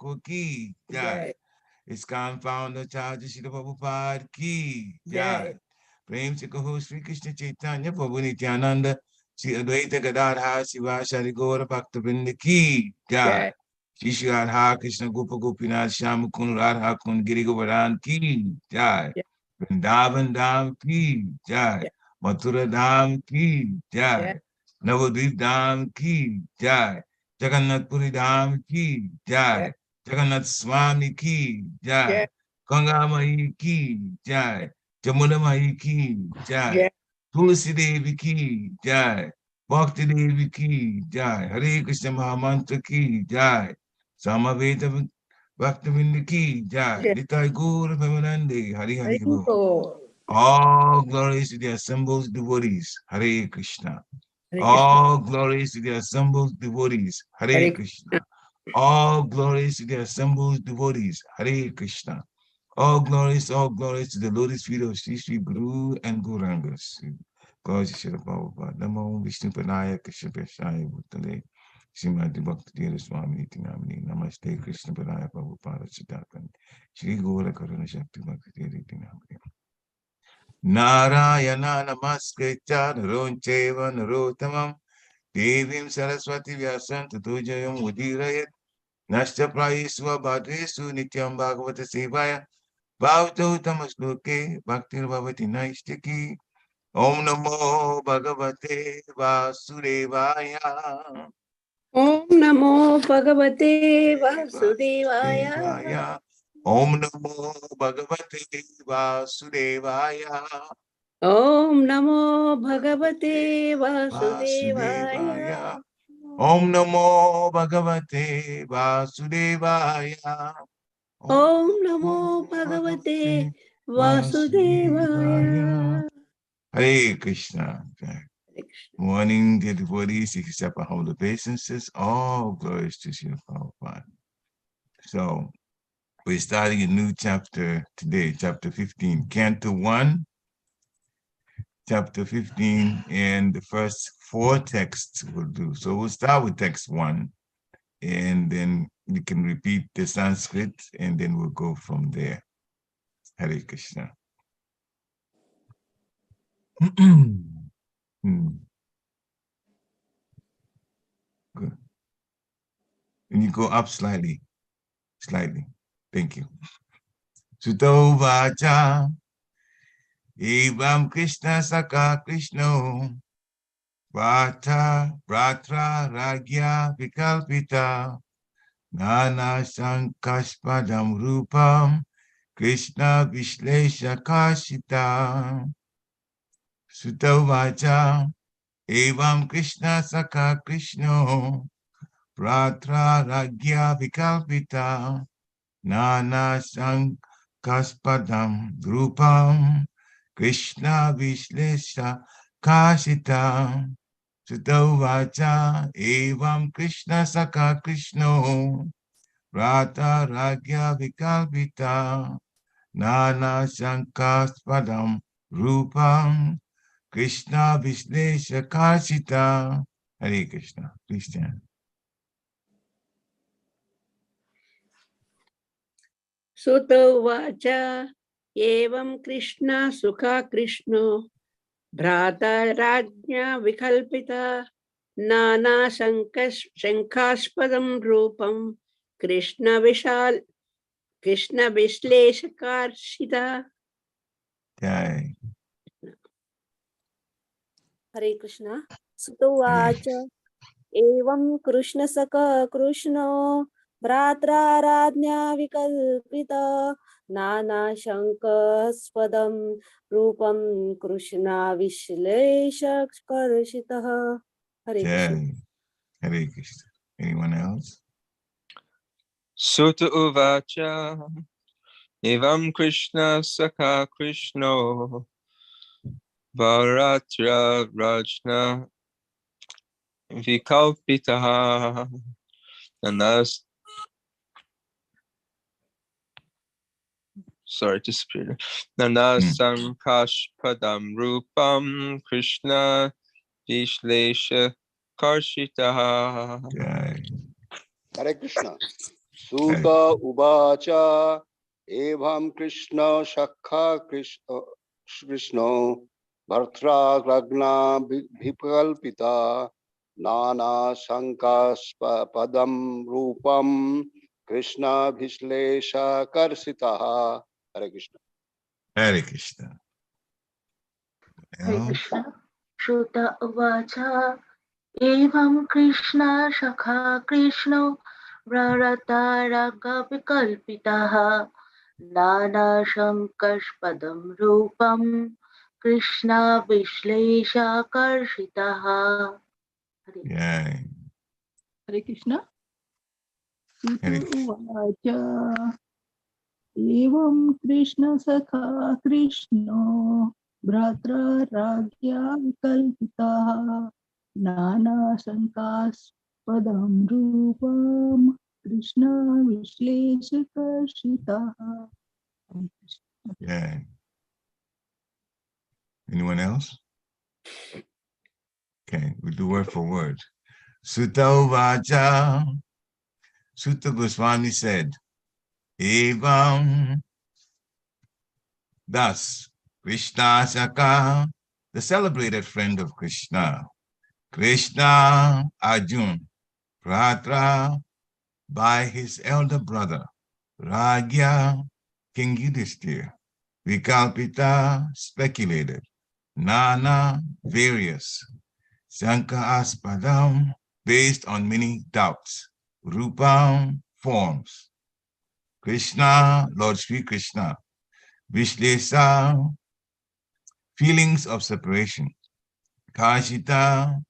Thakur ki jai. ISKCON founder Charge Shri Prabhupada ki jai. Prem se kaho Sri Krishna Chaitanya Prabhu Nityananda Sri Advaita Gadadhar Sivasari Gaura Bhaktivinoda ki jai. Shri Shri Radha Krishna Gopa Gopinath Shyam Kund Radha Kund Giri Govardhan ki jai. Vrindavan Dham ki jai. Mathura Dham ki jai. Navadvip Dham ki jai. Jagannath Puri Dham ki jai. Jagannath Swami ki jai. Ganga Mai ki jai. Jamuna Mai ki jai. Tulsi Devi ki jai. Bhakti Devi ki jai. Hare Krishna Mahamantra ki jai. Samaveta Bhaktivinoda ki jai. Nitai Gaura Premanande. Hari Hari Bol. All glories to the assembled devotees. Hare Krishna. All glories to the assembled devotees. Hare Krishna. All glories to the assembled devotees. Hare Krishna. All glories to the lotus feet of Sri Sri Guru and Gauranga. Glory to Sri Prabhupada. Namo Vishnu Padaya Krishna Prashaya Bhutale. Srimati Bhakti Devi Swami Niti Namini. Namaste Krishna Padaya Prabhupada Chittakan. Shri Gaura Karuna Shakti Bhakti Devi Namini. Narayana Namaskritya Naroncheva Narottamam Devim Saraswati Vyasam Tatujayam Udirayat Nashta Prayesva Bhadresu Nityam Bhagavata Sevaya Bhavto Tamasloke Bhaktir Bhavati Naistiki Om Namo Bhagavate Vasudevaya Om Namo Bhagavate Vasudevaya. Om Namo Bhagavate Vasudevaya Om Namo Bhagavate Vasudevaya. Om Namo Bhagavate Vasudevaya. Om Namo Bhagavate Vasudevaya. Hare Krishna. Morning, dear devotees, accept our humble obeisances. All glories to Srila Prabhupada. So, we're starting a new chapter today, chapter 15, Canto 1, chapter 15, and the first 4 texts we'll do. So we'll start with text 1, and then you can repeat the Sanskrit, and then we'll go from there. Hare Krishna. Good. And you go up slightly. Thank you. Suto vacha evam Krishna saka Krishno Vratra ragya vikalpita Nana sankaspadam rupam Krishna vishlesha kashita. Suto vacha evam Krishna saka Krishno Vratra ragya vikalpita Nana sankaspadam rupam Krishna vishlesha kashita. Suto vacha evam Krishna saka Krishno Rata ragya vikalpita Nana sankaspadam rupam Krishna vishlesha kashita. Hare Krishna. Please stand. Sutta vacha evam Krishna sukha Krishno Bhrata rajna vikalpita Nana shankaspadam rupam Krishna vishleshakarshita. Jai. Hare Krishna. Sutovacha evam Krishna saka Krishno Bhratrarajna vikalpita Nana shankaspadam rupam Krishna vishlesha karshitah. Hare Krishna. Hare Krishna. Anyone else? Sutta uvacha evam Krishna saka Krishno Bharatra rajna vikalpitaha nanas. Sorry, disappeared. Nana sankashpadam rupam Krishna vishlesha karshitaha. Jai. Hare Krishna. Suta uvacha evam Krishna shakha Krishna bhartra ragna vikalpita nana sankaspadam rupam Krishna bhislesha karsitaha. Hare Krishna. Hare Krishna. Hare Krishna. Shruta uvacha evam Krishna shakha Krishna Vrarataraga vikalpitaha Nana Shankashpadam Rupam Krishna Vishlesha Karshitaha. Yeah. Hare Krishna. Hare Suta uvacha evam Krishna sakha Krishno Bhratra Ragya Vikalpitaha Nana Sankaspadam Rupam Krishna Vishleshakashitaha. Yeah. Anyone else? Okay, we'll do word for word. Sutta Uvacha. Sutta Goswami said, Evam. Thus, Krishna Saka, the celebrated friend of Krishna, Krishna Arjun, Pratra, by his elder brother, Ragya, King Yudhishthir, Vikalpita, speculated, Nana, various, Sanka Aspadam, based on many doubts, Rupam, forms, Krishna, Lord Sri Krishna, Vishlesa, feelings of separation, Kashita,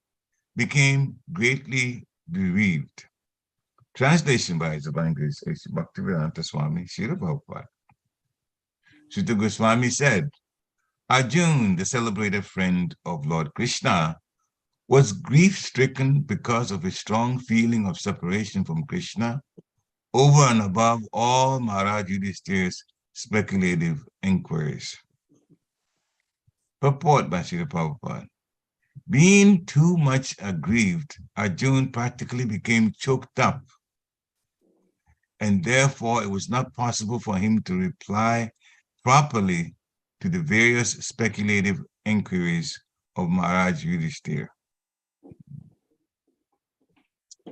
became greatly bereaved. Translation by His Divine Grace Bhaktivedanta Swami Srila Prabhupada. Sutta Goswami said, Arjun, the celebrated friend of Lord Krishna, was grief-stricken because of his strong feeling of separation from Krishna over and above all Maharaj Yudhishthir's speculative inquiries. Purport by Srila Prabhupada. Being too much aggrieved, Arjun practically became choked up, and therefore it was not possible for him to reply properly to the various speculative inquiries of Maharaj Yudhishthir.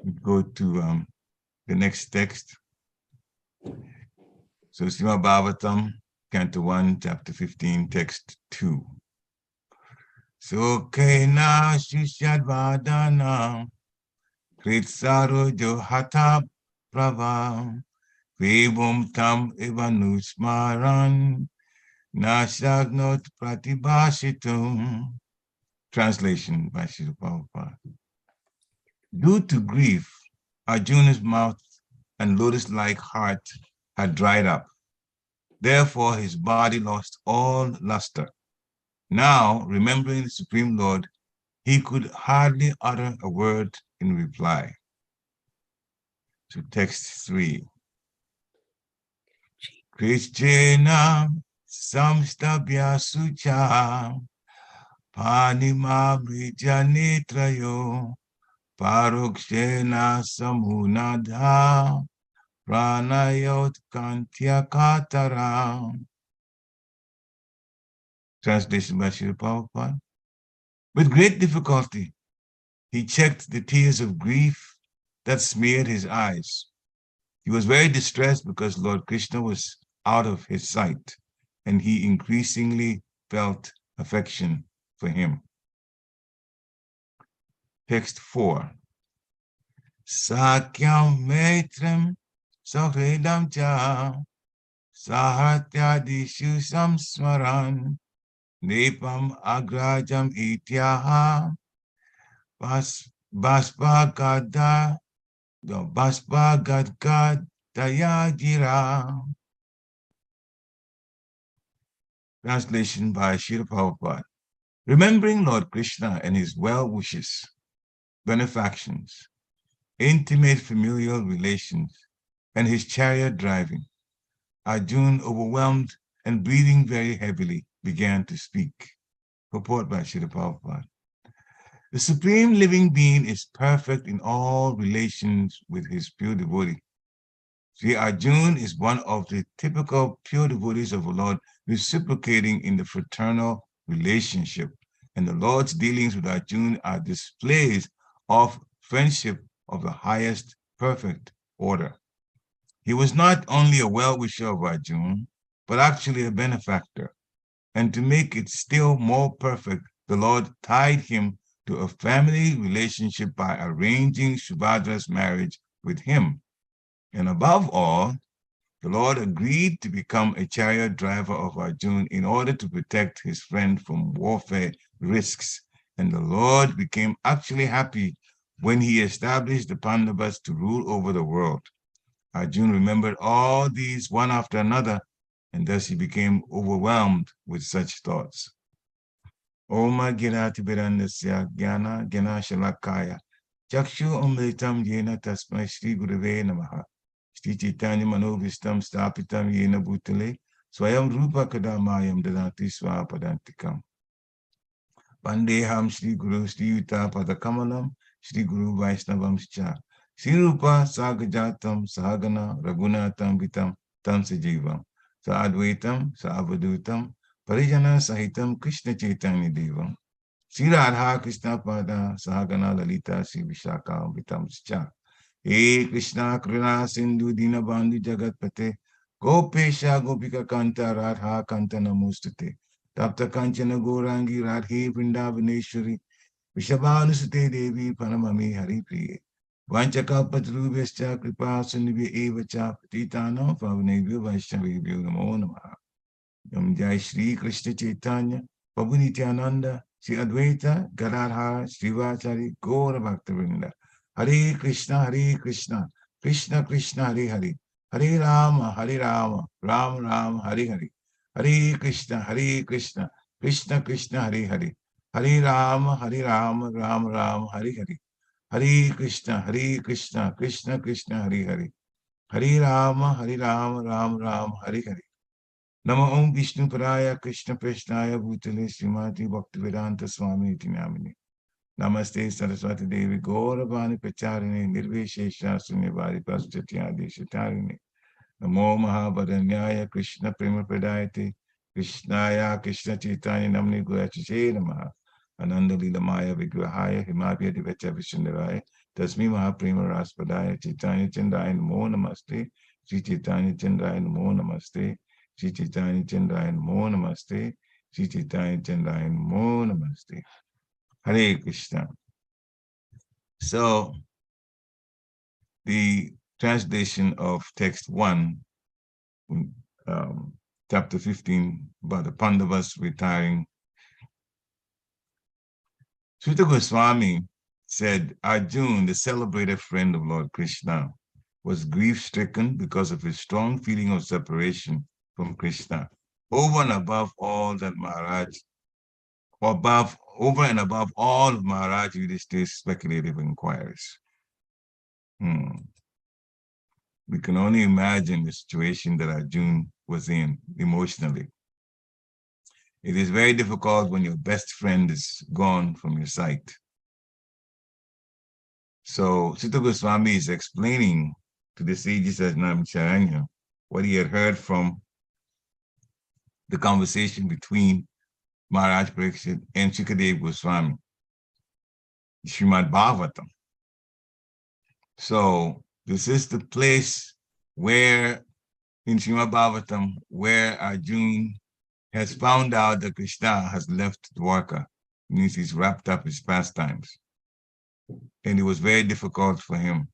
We go to the next text. So Srimad Bhagavatam, Canto 1, Chapter 15, Text 2. Sokena Shishyadvadana Kritsaro Johata Prava Vibum Tam Ivanusmaran Nashagnot Pratibhashitum. Translation by Srila Prabhupada. Due to grief, Arjuna's mouth and lotus-like heart had dried up. Therefore, his body lost all luster. Now, remembering the Supreme Lord, he could hardly utter a word in reply. To text 3. Krishna samstabhya sucha panima brijanitrayo parokshena samunadha pranayot kantyakatara. Translation by Srila Prabhupada. With great difficulty, he checked the tears of grief that smeared his eyes. He was very distressed because Lord Krishna was out of his sight, and he increasingly felt affection for him. Text 4. Sakyam metram sahredam cha sahatyadishu samsmaran nepam agrajam ityaha baspa gadga dayajira. Translation by Srila Prabhupada. Remembering Lord Krishna and his well-wishes, benefactions, intimate familial relations, and his chariot driving, Arjuna, overwhelmed and breathing very heavily, began to speak. Purport by Srila Prabhupada. The Supreme Living Being is perfect in all relations with his pure devotee. See, Arjuna is one of the typical pure devotees of the Lord, reciprocating in the fraternal relationship. And the Lord's dealings with Arjuna are displays of friendship of the highest perfect order. He was not only a well-wisher of Arjuna, but actually a benefactor. And to make it still more perfect, the Lord tied him to a family relationship by arranging Subhadra's marriage with him. And above all, the Lord agreed to become a chariot driver of Arjuna in order to protect his friend from warfare risks. And the Lord became actually happy when he established the Pandavas to rule over the world. Arjuna remembered all these one after another, and thus he became overwhelmed with such thoughts. Oma Girati Birandasya Gyana Gyana Shalakaya Chakshu Amritam Yena Tasmai Shri Gurave Namaha Shri Chaitanya Manovistam Stapitam Yena Bhutale Swayam Rupa Kadamayam Dadati Swapadantikam Pandeham Shri Guru Shri Yuta Padakamalam Shri Guru Vaishnavam Scha Shri Rupa Sagajatam Sahagana Ragunatam Vitam Tam Sajivam Sa Advaitam Sa Avadutam Parijana Sahitam Krishna Chaitanya Devam Sri Radha Krishna Pada Sahagana Lalita Sri Vishaka Vitam Scha He Krishna Kruna Sindhu Dina Bandhu Jagat Pate Gopesha Gopika Kanta Radha Kanta Namostate Tapta Kanchana Gorangi Radhe Vrindavaneshwari Vishabhanusate Devi Panamami Hari Priye Vanchakapatrubhyascha Kripa Sundhibhya Evacha Patitanam Pavanebhyo Vaishnavebhyo Namo Namaha Om Jai Shri Krishna Chaitanya Prabhu Nityananda Shri Advaita Gadadhar Srivachari Gaura Bhaktivinoda Hare Krishna Krishna Krishna Hare Hare Hare Rama Rama Rama Hare Hare Hare Krishna Krishna Krishna Hare Hare Hare Rama Rama Rama Hare Hare Hare Krishna Krishna Krishna Hare Hare Hare Rama Rama Rama Hare Hare Namo Om Vishnu Paraya Krishna Preshnaya Bhutale Srimati Bhaktivedanta Swami Iti Namini Namaste Saraswati Devi Gauravani Pacharine Nirveshesha Sunyavari Paschatya Shatarine Namo Mahabharanyaya Krishna Prema Pradayate Krishnaya Krishna Chaitanya Namni Goyachiche Namaha Ananda Lilamaya Vigrahaya Himabhya Divacha Vishnuraya Tasmi Mahaprema Raspadaya Chaitanya Chandaya Namo Namaste Sri Chaitanya Chandaya Namo Namaste Sri Chaitanya Chandaya Namo Namaste Sri Chaitanya Chandaya Namo Namaste Hare Krishna. So the translation of text 1, chapter 15, about the Pandavas retiring. Sutta Goswami said, Arjuna, the celebrated friend of Lord Krishna, was grief-stricken because of his strong feeling of separation from Krishna, over and above all that Maharaj, over and above all of Maharaj Yudhishthira's speculative inquiries. We can only imagine the situation that Arjuna was in emotionally. It is very difficult when your best friend is gone from your sight. So Sutta Goswami is explaining to the sages as Namacharanya what he had heard from the conversation between Maharaj Pariksit and Shukadeva Goswami, Srimad Bhagavatam. So this is the place where, in Srimad Bhagavatam, where Arjuna has found out that Krishna has left Dwarka, means he's wrapped up his pastimes. And it was very difficult for him.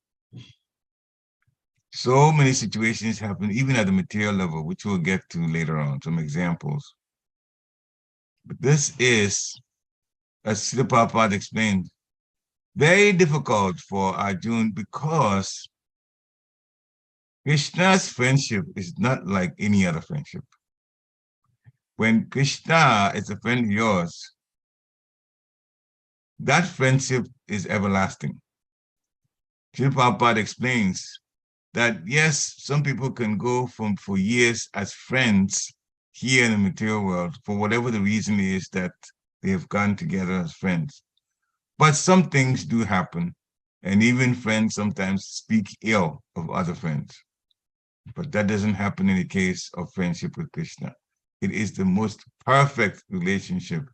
So many situations happen, even at the material level, which we'll get to later on, some examples. But this is, as Srila Prabhupada explained, very difficult for Arjuna because Krishna's friendship is not like any other friendship. When Krishna is a friend of yours, that friendship is everlasting. Srila Prabhupada explains that yes, some people can go for years as friends here in the material world for whatever the reason is that they have gone together as friends. But some things do happen, and even friends sometimes speak ill of other friends. But that doesn't happen in the case of friendship with Krishna. It is the most perfect relationship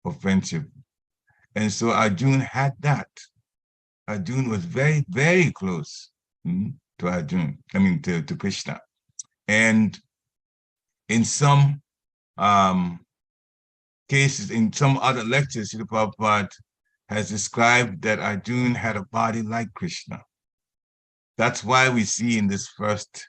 of friendship. And so Arjuna had that. Arjuna was very, very close to Arjuna, to Krishna. And in some cases, in some other lectures, Srila Prabhupada has described that Arjuna had a body like Krishna. That's why we see in this first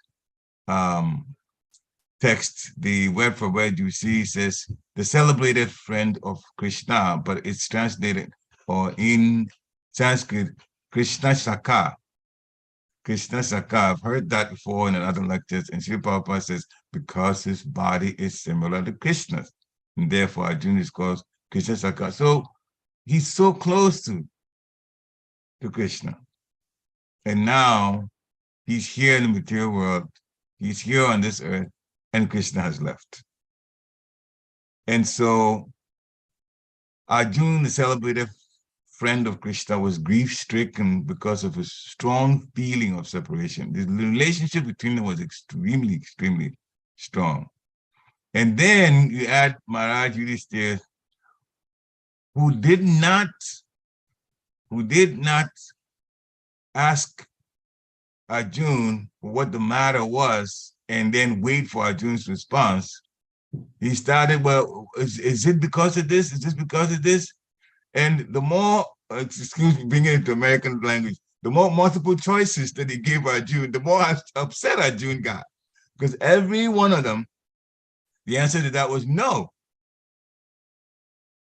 text, the word for word you see says, the celebrated friend of Krishna, but it's translated, or in Sanskrit, Krishna Shaka. Krishna Shaka, I've heard that before in other lectures, and Srila Prabhupada says, because his body is similar to Krishna's, and therefore Arjuna is called Krishna Shaka. So he's so close to Krishna. And now he's here in the material world, he's here on this earth, and Krishna has left. And so Arjuna, the celebrated friend of Krishna, was grief-stricken because of his strong feeling of separation. The relationship between them was extremely, extremely strong. And then you add Maharaj Yudhishthira, who did not ask Arjuna what the matter was and then wait for Arjuna's response. He started, well, is it because of this? Is this because of this? And the more, excuse me, bringing it to American language, the more multiple choices that he gave Arjuna, the more upset Arjuna got. Because every one of them, the answer to that was no.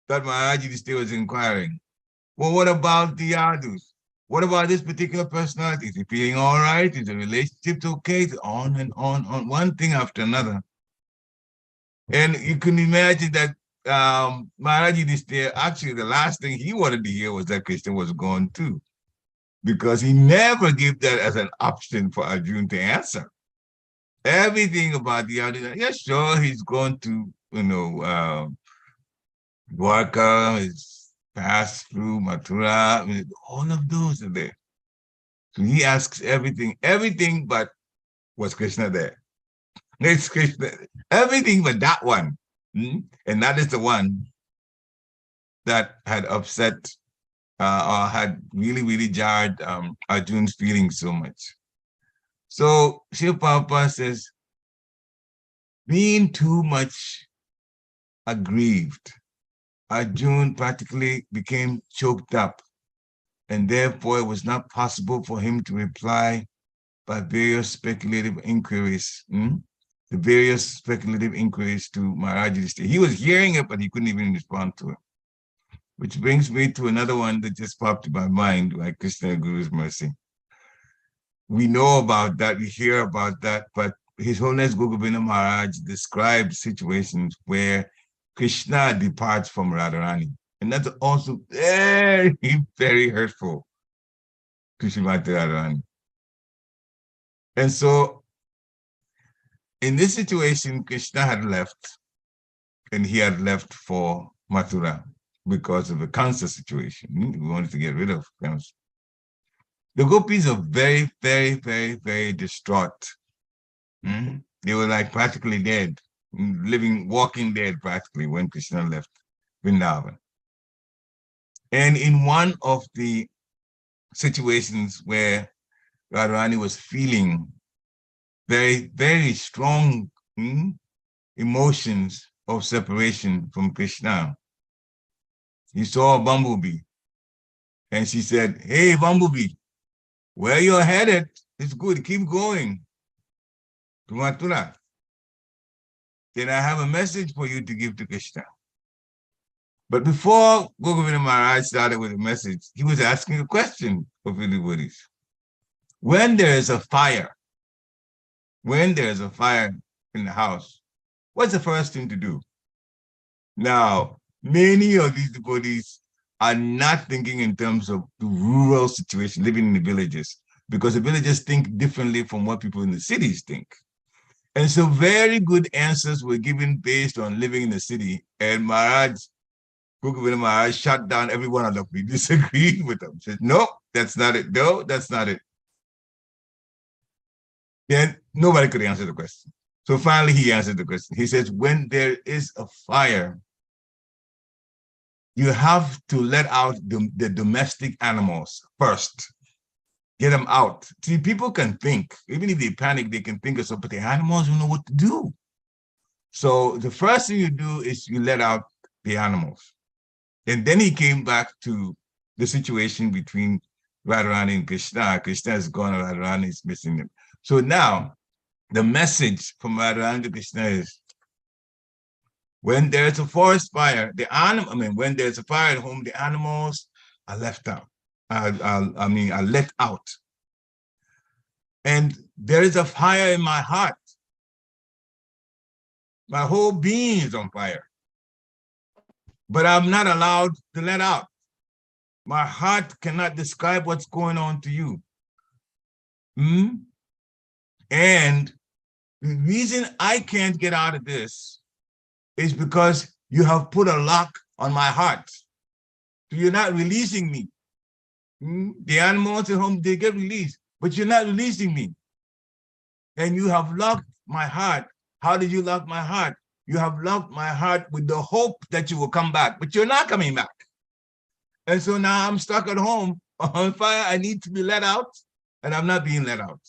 That Maharaj Yudhishthira was inquiring. Well, what about the others? What about this particular personality? Is he feeling all right? Is the relationship okay? On and on, one thing after another. And you can imagine that Maharaj Yudhishthira, actually the last thing he wanted to hear was that Krishna was gone too, because he never gave that as an option for Arjuna to answer. Everything about the other, yeah, sure, he's gone to, Dwarka, he's passed through Mathura, all of those are there. So he asks everything but was Krishna there? It's Krishna, everything but that one. And that is the one that had upset or had really, really jarred Arjuna's feelings so much. So Srila Prabhupada says, being too much aggrieved, Arjuna practically became choked up, and therefore it was not possible for him to reply by various speculative inquiries. The various speculative inquiries to Maharaj Yudhishthira. He was hearing it, but he couldn't even respond to it. Which brings me to another one that just popped in my mind, like Krishna Guru's mercy. We know about that, we hear about that, but His Holiness Guru Govinda Maharaj described situations where Krishna departs from Radharani. And that's also very, very hurtful to Srimati Radharani. And so in this situation, Krishna had left, and he had left for Mathura because of the cancer situation. We wanted to get rid of cancer. The gopis are very, very, very, very distraught. They were like practically dead, walking dead practically when Krishna left Vrindavan. And in one of the situations where Radharani was feeling very, very strong emotions of separation from Krishna, he saw a bumblebee, and she said, "Hey, bumblebee, where you're headed is good. Keep going to Mathura. Then I have a message for you to give to Krishna." But before Govinda Maharaj started with the message, he was asking a question of the devotees. When there is a fire, in the house, what's the first thing to do? Now, many of these devotees are not thinking in terms of the rural situation, living in the villages, because the villagers think differently from what people in the cities think. And so very good answers were given based on living in the city, and Govinda Maharaj shut down every one of them. He disagreed with them. Said, no, that's not it. No, that's not it. Then Nobody could answer the question. So finally he answered the question. He says, when there is a fire, you have to let out the domestic animals first. Get them out. See, people can think, even if they panic, they can think of something, but the animals don't know what to do. So the first thing you do is you let out the animals. And then he came back to the situation between Radharani and Krishna. Krishna is gone and Radharani is missing him. So now the message from Radharani to Krishna is, when there's a forest fire, when there's a fire at home, the animals are left out. Are let out. And there is a fire in my heart. My whole being is on fire. But I'm not allowed to let out. My heart cannot describe what's going on to you. And the reason I can't get out of this is because you have put a lock on my heart. So you're not releasing me. The animals at home, they get released, but you're not releasing me. And you have locked my heart. How did you lock my heart? You have locked my heart with the hope that you will come back, but you're not coming back. And so now I'm stuck at home on fire. I need to be let out, and I'm not being let out.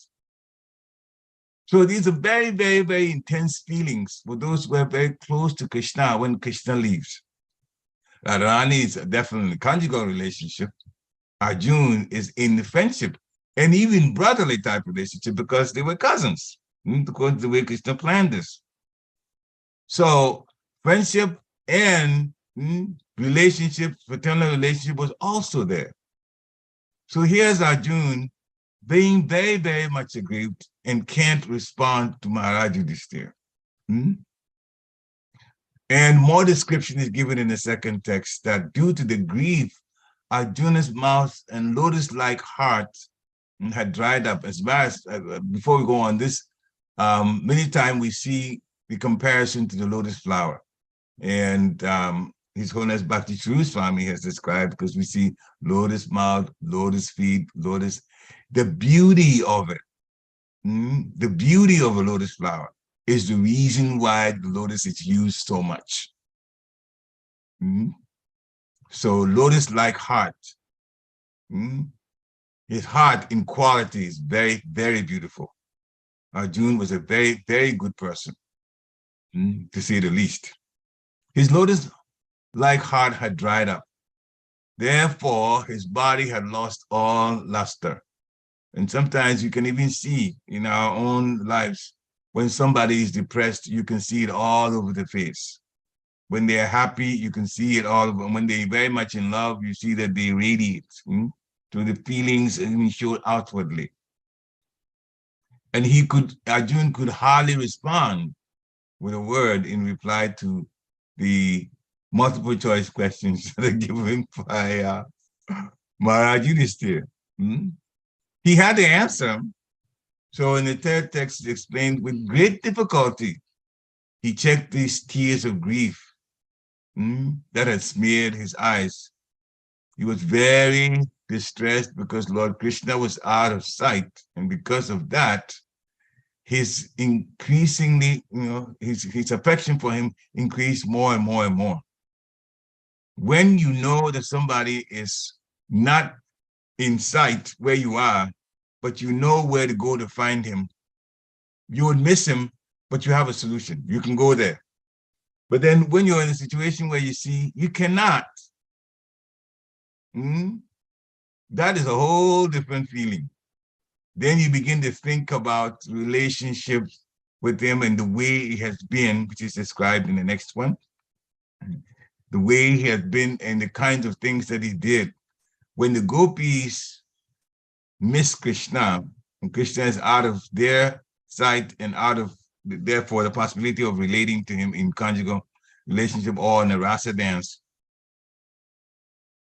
So these are very, very, very intense feelings for those who are very close to Krishna when Krishna leaves. Radharani is definitely a conjugal relationship. Arjuna is in the friendship and even brotherly type relationship because they were cousins, because the way Krishna planned this. So friendship and relationship, fraternal relationship was also there. So here's Arjuna being very, very much aggrieved and can't respond to Maharaj Yudhishthira. And more description is given in the second text that due to the grief, Arjuna's mouth and lotus-like heart had dried up. As far as, before we go on this, many times we see the comparison to the lotus flower. And His Holiness Bhakti Shri Swami has described, because we see lotus mouth, lotus feet, lotus, the beauty of it. The beauty of a lotus flower is the reason why the lotus is used so much. So lotus-like heart. His heart in quality is very, very beautiful. Arjuna was a very, very good person, to say the least. His lotus-like heart had dried up. Therefore, his body had lost all luster. And sometimes you can even see in our own lives, when somebody is depressed, you can see it all over the face. When they're happy, you can see it all over. When they're very much in love, you see that they radiate to the feelings and show outwardly. And Arjuna could hardly respond with a word in reply to the multiple choice questions that are given by Maharaj Yudhishthira. He had to answer. So in the third text, it's explained with great difficulty, he checked these tears of grief that had smeared his eyes. He was very distressed because Lord Krishna was out of sight. And because of that, his increasingly, his affection for him increased more and more and more. When you know that somebody is not in sight where you are, but you know where to go to find him, you would miss him, but you have a solution. You can go there. But then when you're in a situation where you see you cannot, that is a whole different feeling. Then you begin to think about relationships with him and the way he has been, which is described in the next one. The way he has been and the kinds of things that he did. When the gopis miss Krishna, and Krishna is out of their sight and out of, therefore, the possibility of relating to him in conjugal relationship or in a rasa dance,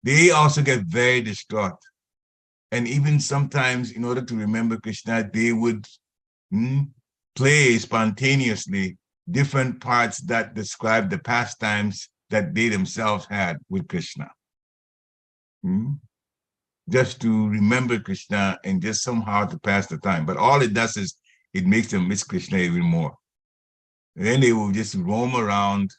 they also get very distraught. And even sometimes, in order to remember Krishna, they would play spontaneously different parts that describe the pastimes that they themselves had with Krishna. Just to remember Krishna and just somehow to pass the time. But all it does is it makes them miss Krishna even more. And then they will just roam around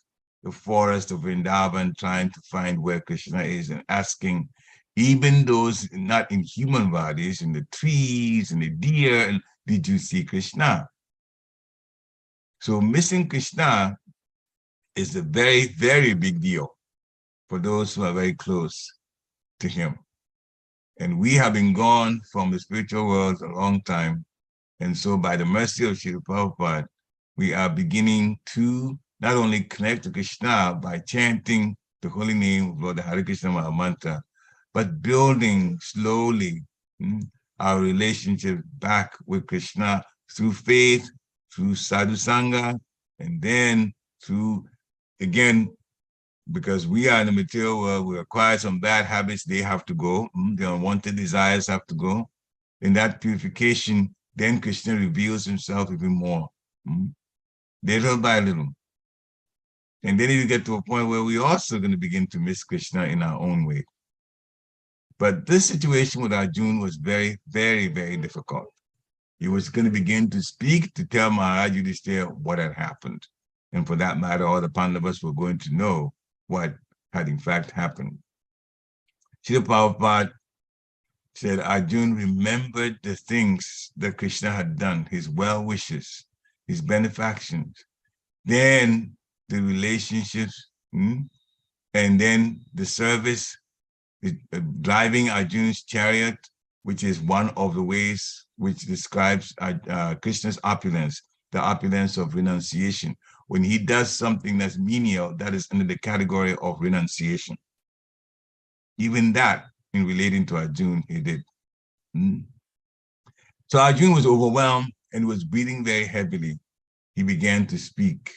the forest of Vrindavan trying to find where Krishna is and asking even those not in human bodies, in the trees and the deer, and did you see Krishna? So missing Krishna is a very, very big deal for those who are very close to him. And we have been gone from the spiritual world a long time. And so by the mercy of Srila Prabhupada, we are beginning to not only connect to Krishna by chanting the holy name of Lord Hare Krishna Maha Mantra, but building slowly our relationship back with Krishna through faith, through sadhu sangha, and then through, again, because we are in the material world, we acquire some bad habits, they have to go, the unwanted desires have to go. In that purification, then Krishna reveals himself even more, little by little. And then you get to a point where we're also going to begin to miss Krishna in our own way. But this situation with Arjuna was very, very, very difficult. He was going to begin to speak to tell Maharaj Yudhishthira what had happened. And for that matter, all the Pandavas were going to know what had in fact happened. Srila Prabhupada said Arjuna remembered the things that Krishna had done, his well wishes, his benefactions, then the relationships, and then the service, driving Arjuna's chariot, which is one of the ways which describes Krishna's opulence, the opulence of renunciation. When he does something that's menial, that is under the category of renunciation. Even that, in relating to Arjuna, he did. So Arjuna was overwhelmed and was breathing very heavily. He began to speak,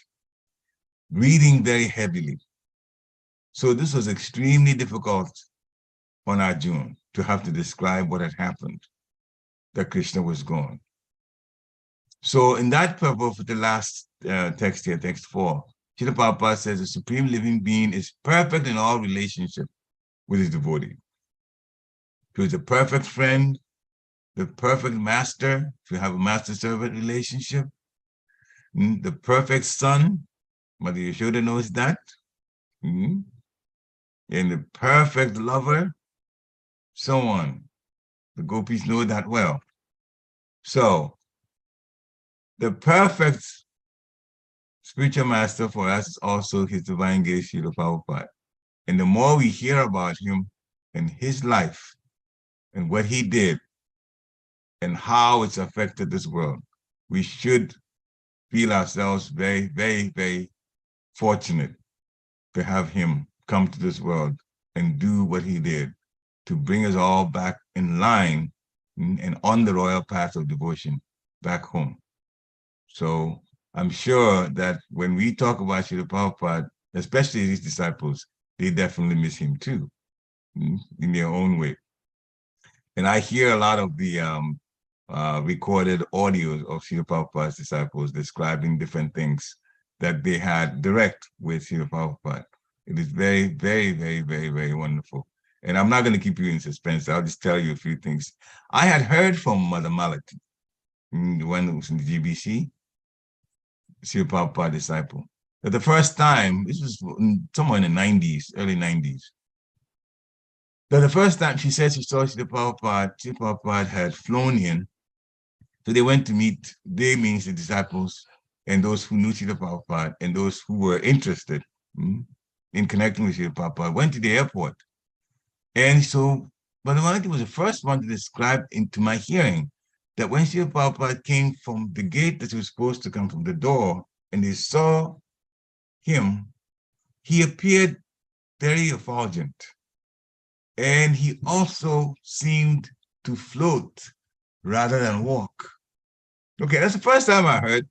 breathing very heavily. So this was extremely difficult on Arjuna to have to describe what had happened, that Krishna was gone. So in that purpose, for the last text here, text 4, Srila Prabhupada says the Supreme Living Being is perfect in all relationship with his devotee. He is a perfect friend, the perfect master, if you have a master-servant relationship, the perfect son, Mother Yashoda knows that, and the perfect lover, so on. The gopis know that well. So, the perfect spiritual master for us is also his divine grace, Srila Prabhupada. And the more we hear about him and his life and what he did and how it's affected this world, we should feel ourselves very, very, very fortunate to have him come to this world and do what he did to bring us all back in line and on the royal path of devotion back home. So I'm sure that when we talk about Srila Prabhupada, especially his disciples, they definitely miss him too, in their own way. And I hear a lot of the recorded audios of Srila Prabhupada's disciples describing different things that they had direct with Srila Prabhupada. It is very, very, very, very, very wonderful. And I'm not going to keep you in suspense. I'll just tell you a few things. I had heard from Mother Malati, the one who was in the GBC, Srila Prabhupada disciple. But the first time, this was somewhere in the 90s, early 90s. But the first time she said she saw Srila Prabhupada had flown in. So they went to meet, they means the disciples and those who knew Srila Prabhupada and those who were interested in connecting with Srila Prabhupada, went to the airport. And so Mother Malati was the first one to describe into my hearing that when Srila Prabhupada came from the gate that he was supposed to come from the door, and they saw him, he appeared very effulgent. And he also seemed to float rather than walk. Okay, that's the first time I heard.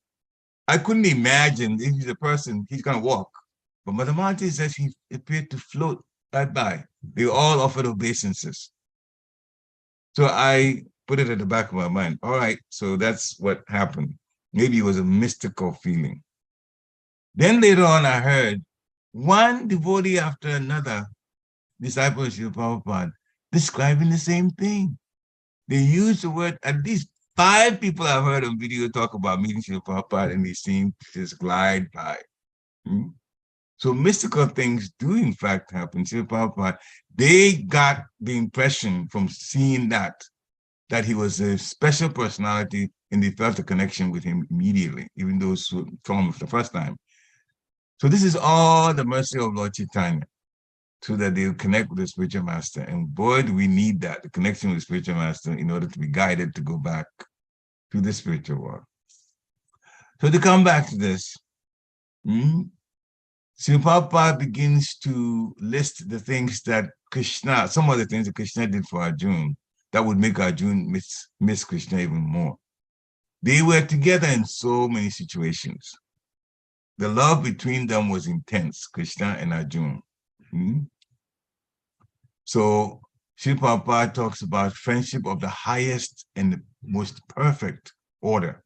I couldn't imagine if he's a person, he's gonna walk. But Mother Malati says he appeared to float right by. They all offered obeisances. So I put it at the back of my mind. All right, so that's what happened. Maybe it was a mystical feeling. Then later on, I heard one devotee after another, disciple of Srila Prabhupada, describing the same thing. They used the word at least 5 people I've heard on video talk about meeting Srila Prabhupada and they seem to just glide by. So mystical things do in fact happen. Srila Prabhupada, they got the impression from seeing that he was a special personality and they felt a connection with him immediately, even those who saw him for the first time. So this is all the mercy of Lord Chaitanya, so that they'll connect with the spiritual master. And boy, do we need that, the connection with the spiritual master, in order to be guided to go back to the spiritual world. So to come back to this, Srila Prabhupada begins to list the things that Krishna, some of the things that Krishna did for Arjuna that would make Arjuna miss Krishna even more. They were together in so many situations. The love between them was intense, Krishna and Arjuna. So Srila Prabhupada talks about friendship of the highest and the most perfect order.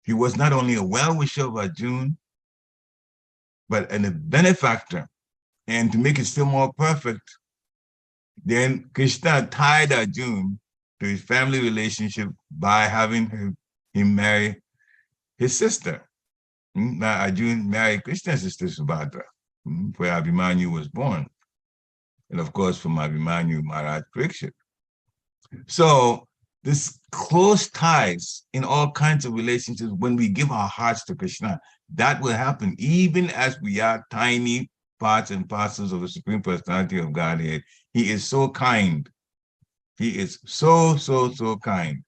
He was not only a well-wisher of Arjuna, but a benefactor. And to make it still more perfect, then Krishna tied Arjuna to his family relationship by having him marry his sister. Now Arjuna married Krishna's sister Subhadra, where Abhimanyu was born. And of course, from Abhimanyu, Maharaj Pariksit. So this close ties in all kinds of relationships, when we give our hearts to Krishna, that will happen even as we are tiny parts and parcels of the Supreme Personality of Godhead. He is so kind. He is so, so, so kind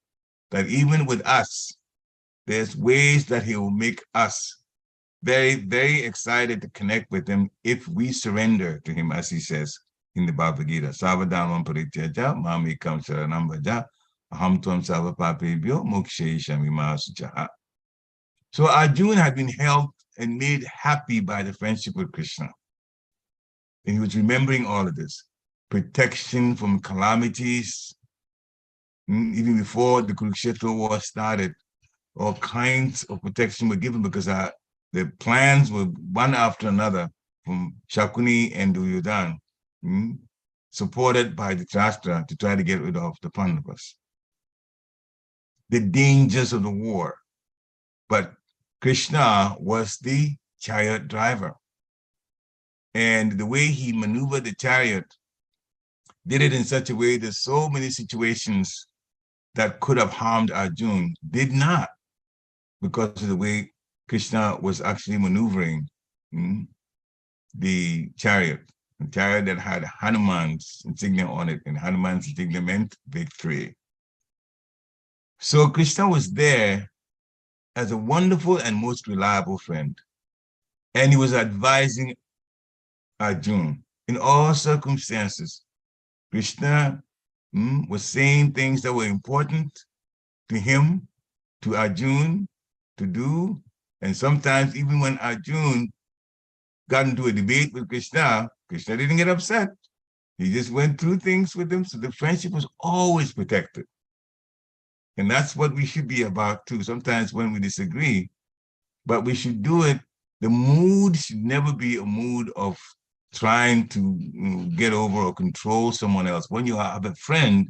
that even with us, there's ways that he will make us very, very excited to connect with him if we surrender to him, as he says in the Bhagavad Gita. Savadhamam parityaja mamekam sharanam bhaja aham tvam sarva papebhyo mokshayishami mahasuchaha. So Arjuna had been helped and made happy by the friendship with Krishna. And he was remembering all of this. Protection from calamities. Even before the Kurukshetra war started, all kinds of protection were given because the plans were one after another from Shakuni and Duryodhana, supported by the Shastra to try to get rid of the Pandavas. The dangers of the war. But Krishna was the chariot driver. And the way he maneuvered the chariot did it in such a way that so many situations that could have harmed Arjuna did not, because of the way Krishna was actually maneuvering the chariot that had Hanuman's insignia on it, and Hanuman's insignia meant victory. So Krishna was there as a wonderful and most reliable friend, and he was advising Arjuna in all circumstances. Krishna was saying things that were important to him, to Arjuna, to do. And sometimes even when Arjuna got into a debate with Krishna, Krishna didn't get upset. He just went through things with him. So the friendship was always protected. And that's what we should be about too. Sometimes when we disagree, but we should do it. The mood should never be a mood of trying to get over or control someone else. When you have a friend,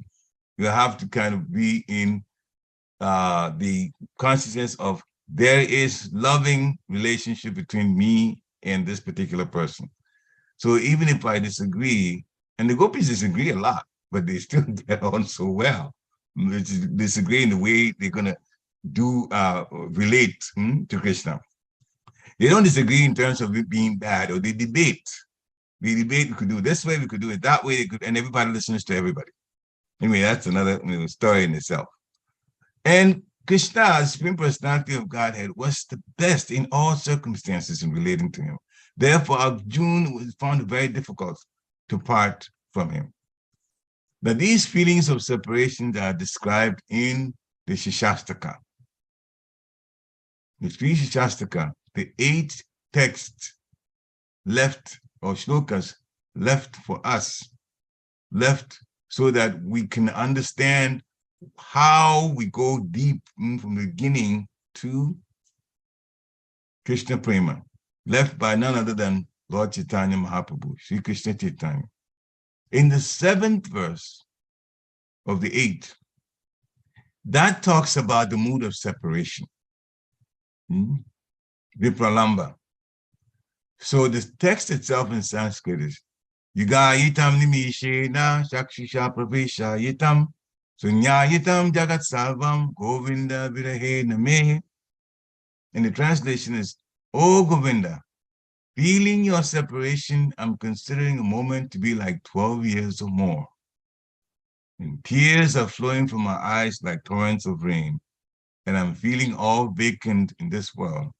you have to kind of be in the consciousness of there is loving relationship between me and this particular person. So even if I disagree, and the gopis disagree a lot, but they still get on so well. They disagree in the way they're gonna do relate to Krishna. They don't disagree in terms of it being bad, or they debate. We could do it this way, we could do it that way, and everybody listens to everybody. Anyway, that's another story in itself. And Krishna, the Supreme Personality of Godhead, was the best in all circumstances in relating to him. Therefore, Arjuna found it very difficult to part from him. Now, these feelings of separation are described in the Shastaka. The three Shastaka, the 8 texts left, or shlokas left for us, left so that we can understand how we go deep from the beginning to Krishna Prema, left by none other than Lord Chaitanya Mahaprabhu, Sri Krishna Chaitanya. In the 7th verse of the 8th, that talks about the mood of separation. Vipralamba. So the text itself in Sanskrit is Yuga yitam nimishe na shakshisha pravesha yitam sunya yitam jagat salvam govinda virahe name. And the translation is, O Govinda, feeling your separation, I'm considering a moment to be like 12 years or more. And tears are flowing from my eyes like torrents of rain. And I'm feeling all vacant in this world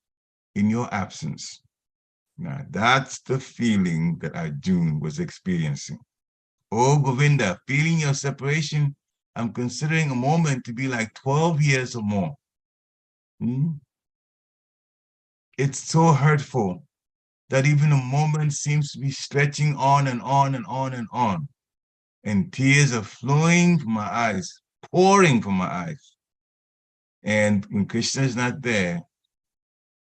in your absence. Now, that's the feeling that Arjuna was experiencing. Oh, Govinda, feeling your separation, I'm considering a moment to be like 12 years or more. It's so hurtful that even a moment seems to be stretching on and on and on and on. And tears are flowing from my eyes, pouring from my eyes. And when Krishna is not there,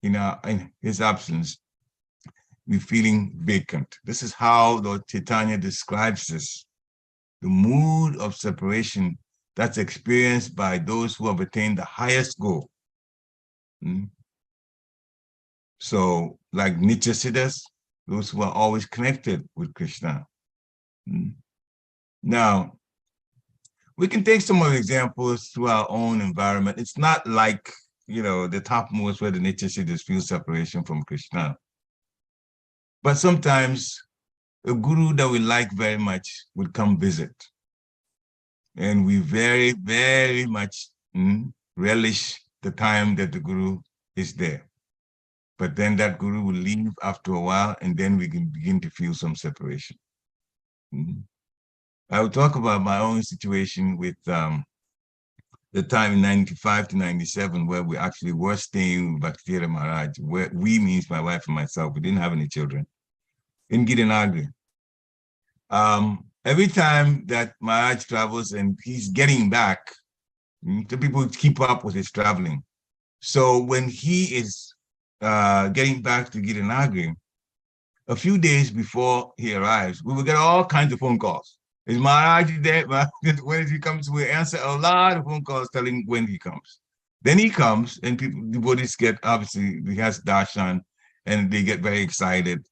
in his absence, we're feeling vacant. This is how Lord Chaitanya describes this, the mood of separation that's experienced by those who have attained the highest goal. So, like Nitya Siddhas, those who are always connected with Krishna. Now, we can take some of the examples through our own environment. It's not like, the topmost where the Nitya Siddhas feel separation from Krishna. But sometimes a guru that we like very much would come visit. And we very, very much relish the time that the guru is there. But then that guru will leave after a while, and then we can begin to feel some separation. I will talk about my own situation with the time in 95 to 97, where we actually were staying with Bhaktira Maharaj, where we means my wife and myself. We didn't have any children, in Girinagri. Every time that Maharaj travels and he's getting back, the people keep up with his traveling. So when he is getting back to Girinagri, a few days before he arrives, we will get all kinds of phone calls. Is Maharaj there? When is he comes? We answer a lot of phone calls telling when he comes. Then he comes, and devotees get, obviously, he has darshan, and they get very excited.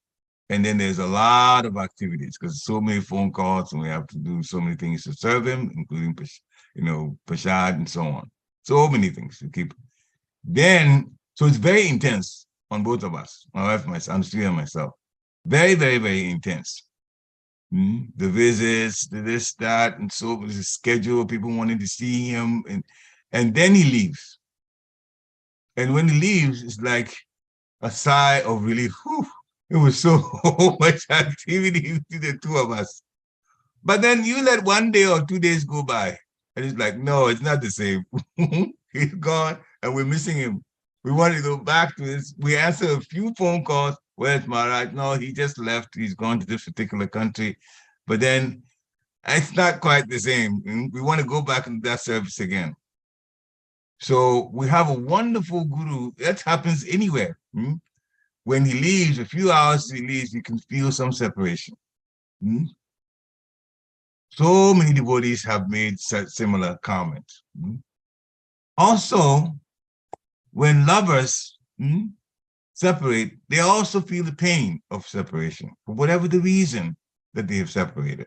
And then there's a lot of activities because so many phone calls, and we have to do so many things to serve him, including, prasad and so on. So many things to keep. Then, so it's very intense on both of us, my wife, myself, and myself. Very, very, very intense. The visits, this, that, and so the schedule, people wanting to see him, and then he leaves. And when he leaves, it's like a sigh of relief. Whew, it was so much activity to the two of us. But then you let 1 day or 2 days go by, and it's like, no, it's not the same. He's gone, and we're missing him. We want to go back to this. We answer a few phone calls. Where's Maharaj? No, he just left. He's gone to this particular country. But then it's not quite the same. We want to go back into that service again. So we have a wonderful guru. That happens anywhere. When he leaves, a few hours he leaves, you can feel some separation. So many devotees have made such similar comments. Also, when lovers separate, they also feel the pain of separation for whatever the reason that they have separated.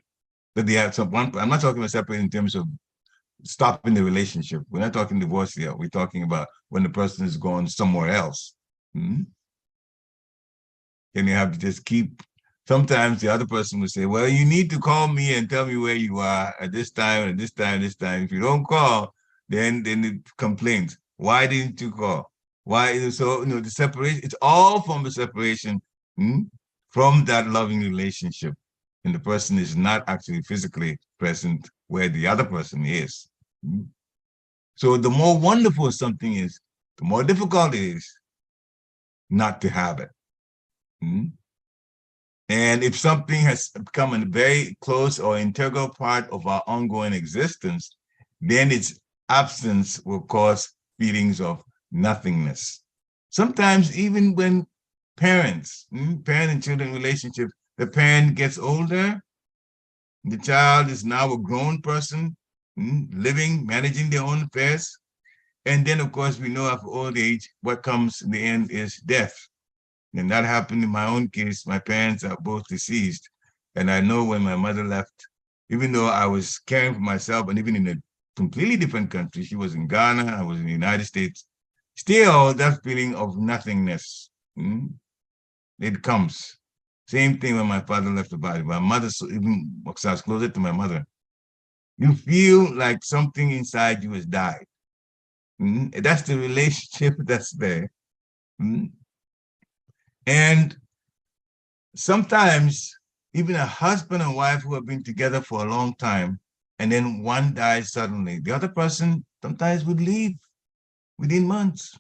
That they have I'm not talking about separating in terms of stopping the relationship. We're not talking divorce here. We're talking about when the person is gone somewhere else. And you have to just keep. Sometimes the other person will say, well, you need to call me and tell me where you are at this time, at this time, this time. If you don't call, then it complains. Why didn't you call? Why? So, the separation, it's all from the separation from that loving relationship. And the person is not actually physically present where the other person is. So the more wonderful something is, the more difficult it is not to have it. And if something has become a very close or integral part of our ongoing existence, then its absence will cause feelings of nothingness. Sometimes even when parent and children relationship, the parent gets older, the child is now a grown person, living, managing their own affairs. And then, of course, we know after old age, what comes in the end is death. And that happened in my own case. My parents are both deceased. And I know when my mother left, even though I was caring for myself and even in a completely different country, she was in Ghana, I was in the United States, still that feeling of nothingness, it comes. Same thing when my father left the body. My mother, so even because I was closer to my mother, you feel like something inside you has died. That's the relationship that's there. And sometimes even a husband and wife who have been together for a long time, and then one dies suddenly, the other person sometimes would leave within months.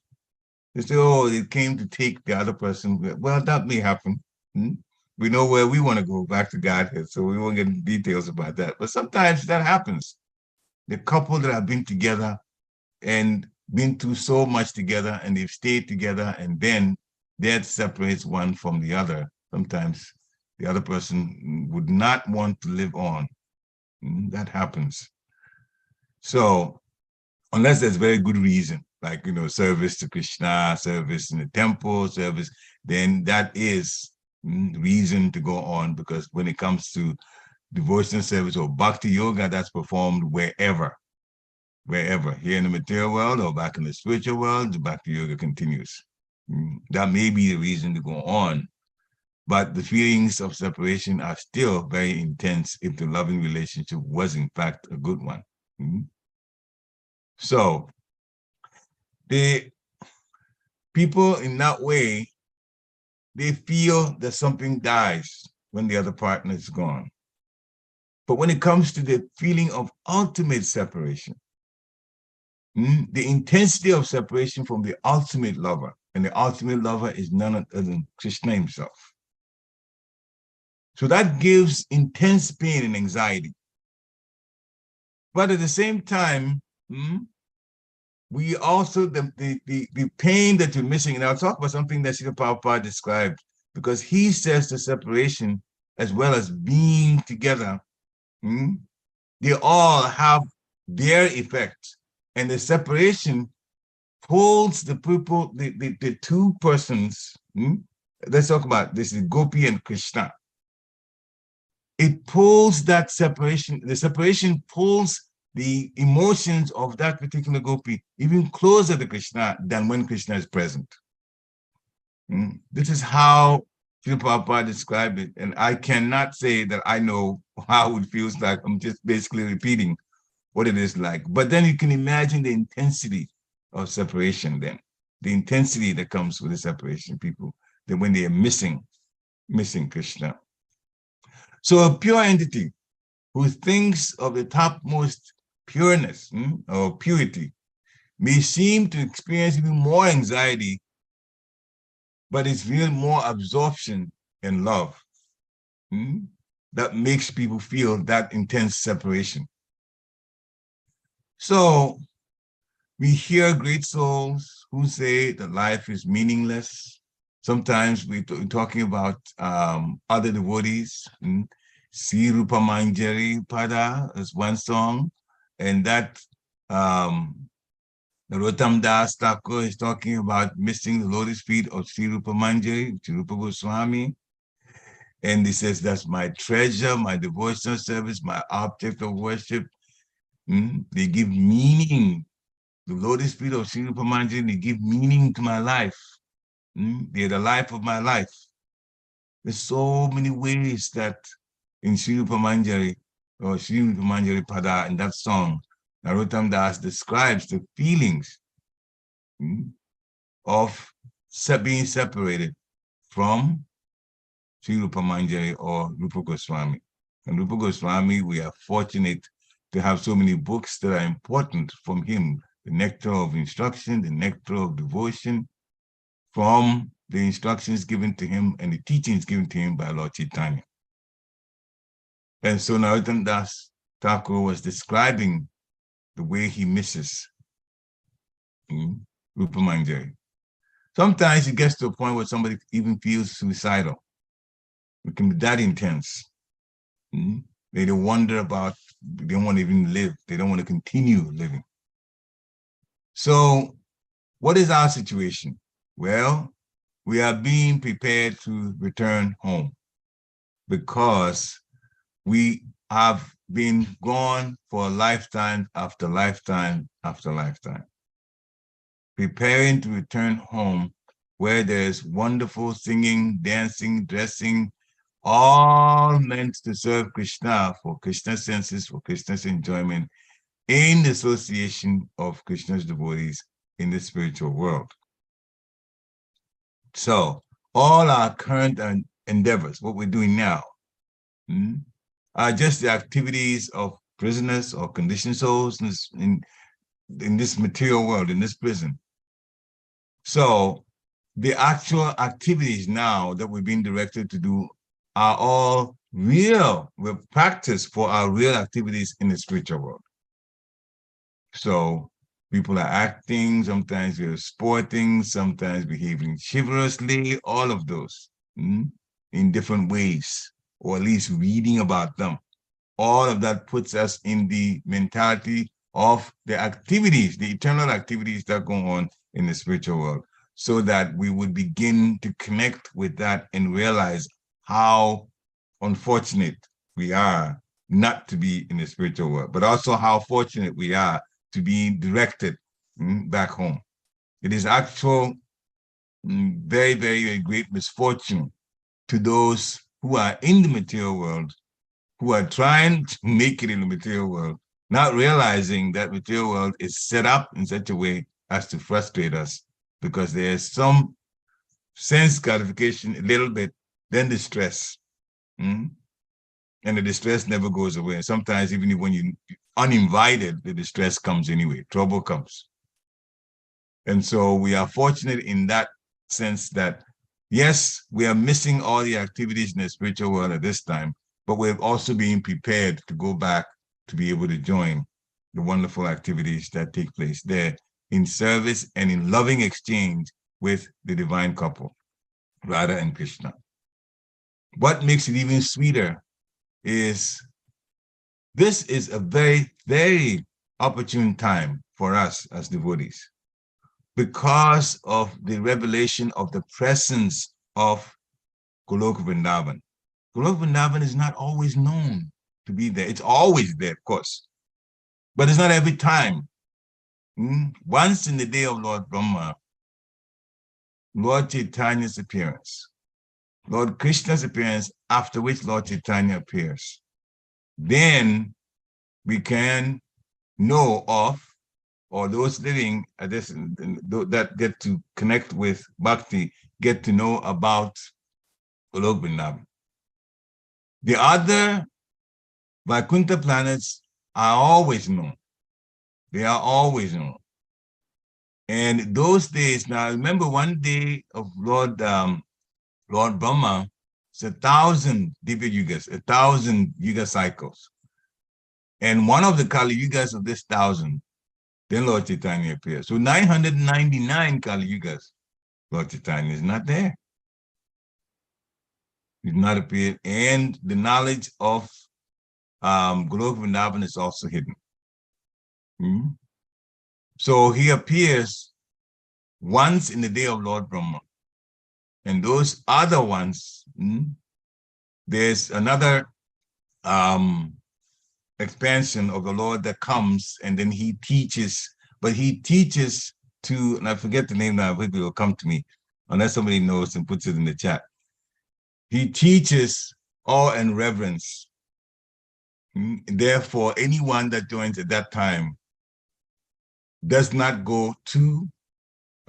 They say, oh, it came to take the other person. Well, that may happen. We know where we want to go, back to Godhead, so we won't get into details about that. But sometimes that happens. The couple that have been together and been through so much together, and they've stayed together, and then death separates one from the other. Sometimes the other person would not want to live on. That happens. So unless there's very good reason, like, service to Krishna, service in the temple, service, then that is reason to go on, because when it comes to devotional service or bhakti yoga, that's performed wherever, here in the material world or back in the spiritual world, the bhakti yoga continues. That may be the reason to go on, but the feelings of separation are still very intense if the loving relationship was in fact a good one. So the people in that way, they feel that something dies when the other partner is gone. But when it comes to the feeling of ultimate separation, the intensity of separation from the ultimate lover, and the ultimate lover is none other than Krishna himself. So that gives intense pain and anxiety. But at the same time, we also, the pain that you're missing, and I'll talk about something that Srila Prabhupada described, because he says the separation as well as being together, they all have their effect. And the separation pulls the people, the two persons, let's talk about this, is Gopi and Krishna. It pulls that separation, the separation pulls the emotions of that particular Gopi even closer to Krishna than when Krishna is present. This is how Srila Prabhupada described it, and I cannot say that I know how it feels like. I'm just basically repeating what it is like. But then you can imagine the intensity of separation then, the intensity that comes with the separation, people, that when they are missing Krishna. So a pure entity who thinks of the topmost pureness or purity may seem to experience even more anxiety, but it's really more absorption and love that makes people feel that intense separation. So we hear great souls who say that life is meaningless. Sometimes we're talking about other devotees. Sri Rupa Manjari Pada is one song, and that Narottam Das Thakur is talking about missing the lotus feet of Sri Rupa Manjari, Sri Rupa Goswami. And he says, that's my treasure, my devotional service, my object of worship. They give meaning. The lotus feet of Sri Rupa Manjari, they give meaning to my life. They're the life of my life. There's so many ways that in Sri Rupa Manjari, or Sri Rupa Manjari Pada, in that song, Narottam Das describes the feelings of being separated from Sri Rupa Manjari or Rupa Goswami. And Rupa Goswami, we are fortunate to have so many books that are important from him. The nectar of instruction, the nectar of devotion, from the instructions given to him and the teachings given to him by Lord Chaitanya. And so Narottam Das Thakur was describing the way he misses Rupa Manjari. Sometimes it gets to a point where somebody even feels suicidal. It can be that intense. They wonder about they don't want to even live. They don't want to continue living. So what is our situation? Well, we are being prepared to return home because we have been gone for lifetime after lifetime after lifetime, preparing to return home where there's wonderful singing, dancing, dressing, all meant to serve Krishna for Krishna's senses, for Krishna's enjoyment in the association of Krishna's devotees in the spiritual world. So all our current endeavors, what we're doing now, are just the activities of prisoners or conditioned souls in this material world, in this prison. So the actual activities now that we're being directed to do are all real. We're practiced for our real activities in the spiritual world. So people are acting, sometimes we're sporting, sometimes behaving chivalrously, all of those in different ways, or at least reading about them. All of that puts us in the mentality of the activities, the eternal activities that go on in the spiritual world, so that we would begin to connect with that and realize how unfortunate we are not to be in the spiritual world, but also how fortunate we are to be directed back home. It is actual very, very, very great misfortune to those who are in the material world, who are trying to make it in the material world, not realizing that material world is set up in such a way as to frustrate us, because there's some sense gratification a little bit, then distress. And the distress never goes away. Sometimes even when you're uninvited, the distress comes anyway, trouble comes. And so we are fortunate in that sense that, yes, we are missing all the activities in the spiritual world at this time, but we're also being prepared to go back to be able to join the wonderful activities that take place there in service and in loving exchange with the divine couple, Radha and Krishna. What makes it even sweeter is this is a very, very opportune time for us as devotees because of the revelation of the presence of Goloka Vrindavan. Goloka Vrindavan is not always known to be there. It's always there, of course, but it's not every time. Once in the day of Lord Brahma, Lord Chaitanya's appearance, Lord Krishna's appearance, after which Lord Chaitanya appears, then we can know of, or those living at this, that get to connect with Bhakti, get to know about Goloka Vrindavan. The other Vaikuntha planets are always known. They are always known. And those days, now remember one day of Lord Brahma, it's 1,000 Divya Yugas, 1,000 Yuga cycles. And one of the Kali Yugas of this 1,000, then Lord Chaitanya appears. So 999 Kali Yugas, Lord Chaitanya is not there. He's not appeared. And the knowledge of Goloka Vrindavan is also hidden. So he appears once in the day of Lord Brahma. And those other ones, there's another expansion of the Lord that comes, and then he teaches, but he teaches to, and I forget the name now, maybe it will come to me, unless somebody knows and puts it in the chat. He teaches awe and reverence. Therefore, anyone that joins at that time does not go to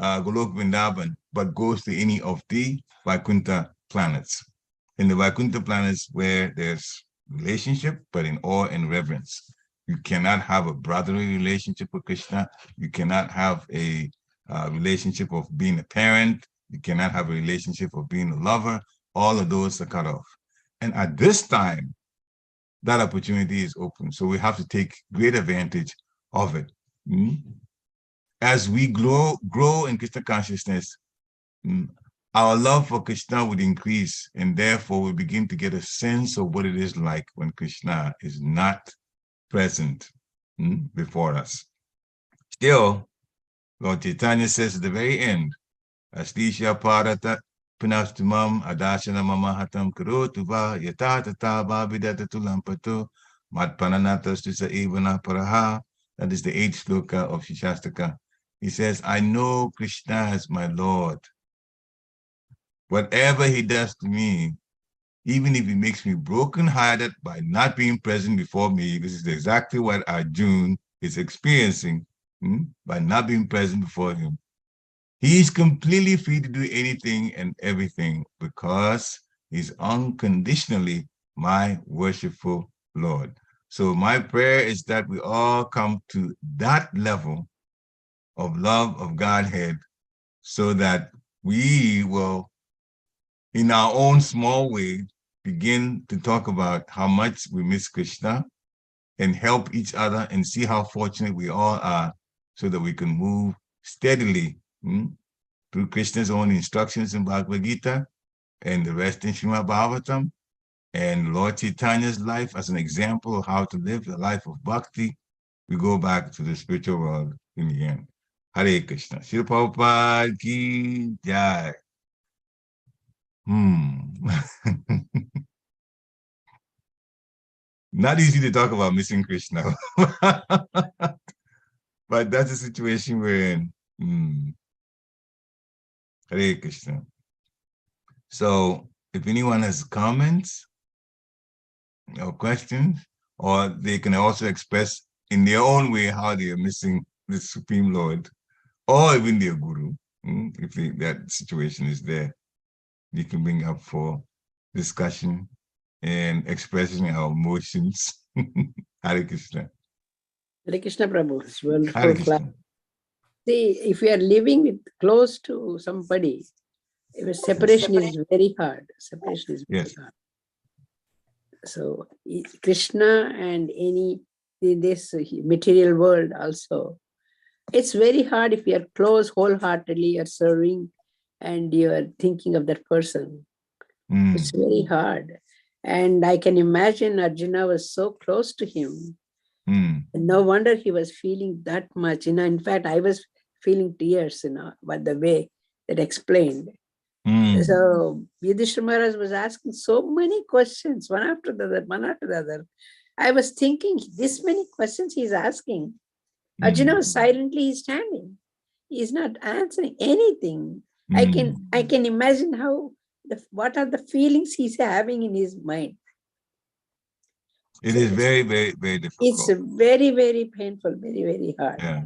Goloka Vrindavan, but goes to any of the Vaikuntha planets. In the Vaikuntha planets where there's relationship, but in awe and reverence. You cannot have a brotherly relationship with Krishna. You cannot have a relationship of being a parent. You cannot have a relationship of being a lover. All of those are cut off. And at this time, that opportunity is open. So we have to take great advantage of it. As we grow in Krishna consciousness, our love for Krishna would increase, and therefore we begin to get a sense of what it is like when Krishna is not present before us. Still, Lord Chaitanya says at the very end, Astisha Parata Punastumam Adashana Mamahatam Kurotuva Yatata Babidata Tulampato Matpananata Stisa Ivana Paraha. That is the 8th sloka of Shastaka. He says, I know Krishna as my Lord. Whatever he does to me, even if he makes me brokenhearted by not being present before me, this is exactly what Arjuna is experiencing by not being present before him. He is completely free to do anything and everything because he's unconditionally my worshipful Lord. So my prayer is that we all come to that level of love of Godhead so that we will, in our own small way, begin to talk about how much we miss Krishna and help each other and see how fortunate we all are so that we can move steadily through Krishna's own instructions in Bhagavad Gita and the rest in Srimad Bhagavatam and Lord Chaitanya's life as an example of how to live the life of bhakti. We go back to the spiritual world in the end. Hare Krishna. Srila Prabhupada ki jai. Not easy to talk about missing Krishna. But that's the situation we're in. Hare Krishna. So if anyone has comments or questions, or they can also express in their own way how they are missing the Supreme Lord, or even their Guru, if that situation is there, you can bring up for discussion and expressing our emotions. Hare Krishna. Hare Krishna Prabhu. It's wonderful. Hare Krishna. See, if we are living with close to somebody, separation is very hard. Separation is very hard. So Krishna and in this material world also, it's very hard if you are close wholeheartedly, you're serving and you're thinking of that person. It's very hard. And I can imagine Arjuna was so close to him. And no wonder he was feeling that much. In fact, I was feeling tears, by the way that explained. So Yudhishthira Maharaj was asking so many questions, one after the other. I was thinking, this many questions he's asking. Arjuna was silently standing. He's not answering anything. I can imagine what are the feelings he's having in his mind. It is very, very, very difficult. It's very, very painful, very, very hard. Yeah.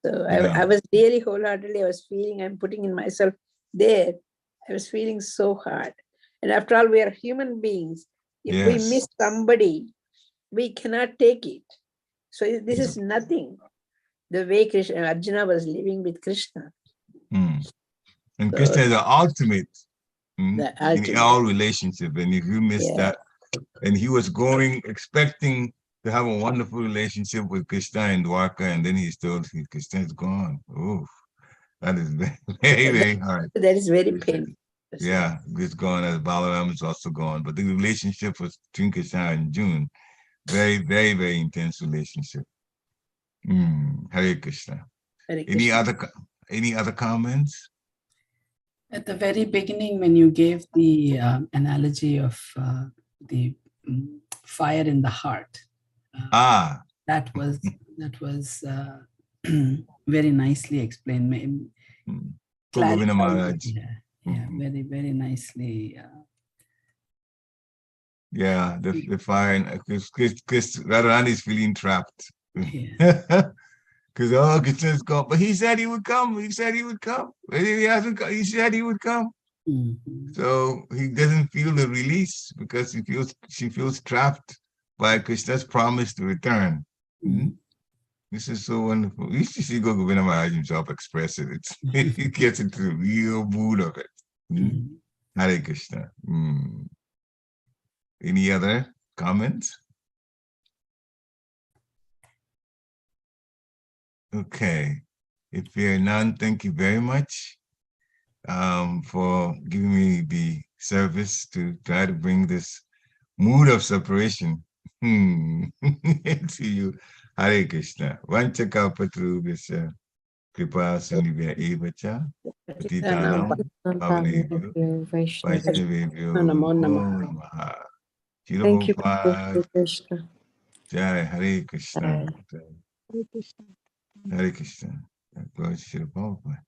So I was really wholeheartedly, I was feeling, I'm putting in myself there. I was feeling so hard. And after all, we are human beings. If we miss somebody, we cannot take it. So this is nothing. The way Arjuna was living with Krishna. And So, Krishna is the ultimate in all relationship. And if you miss that, and he was going, expecting to have a wonderful relationship with Krishna and Dwarka, and then he's told Krishna is gone. Oof. That is very, very, very hard. That is very painful. Yeah, it's gone as Balaram is also gone. But the relationship was between Krishna and June, very, very, very intense relationship. Hare Krishna. Hare Krishna. Any other comments? At the very beginning, when you gave the analogy of the fire in the heart, that was very nicely explained. Very, very nicely. The fire, because Radharani is feeling trapped. Because Krishna is gone, but he said he would come. He said he would come. He hasn't come. He said he would come. So he doesn't feel the release because she feels trapped by Krishna's promise to return. This is so wonderful. You should see Govinda Maharaj himself express it. He gets into the real mood of it. Hare Krishna. Any other comments? Okay. If there are none, thank you very much for giving me the service to try to bring this mood of separation See you. Hare Krishna. Vanchakalpatarubhyasya kripa sindhubhya eva cha patitanam pavanebhyo vaishnavebhyo Namo namo Namaha. namaha. Shila Thank you, Prabhupada. Krishna. Jai Hare Krishna. Jai. Hare Krishna. Glory to Shila Prabhupada.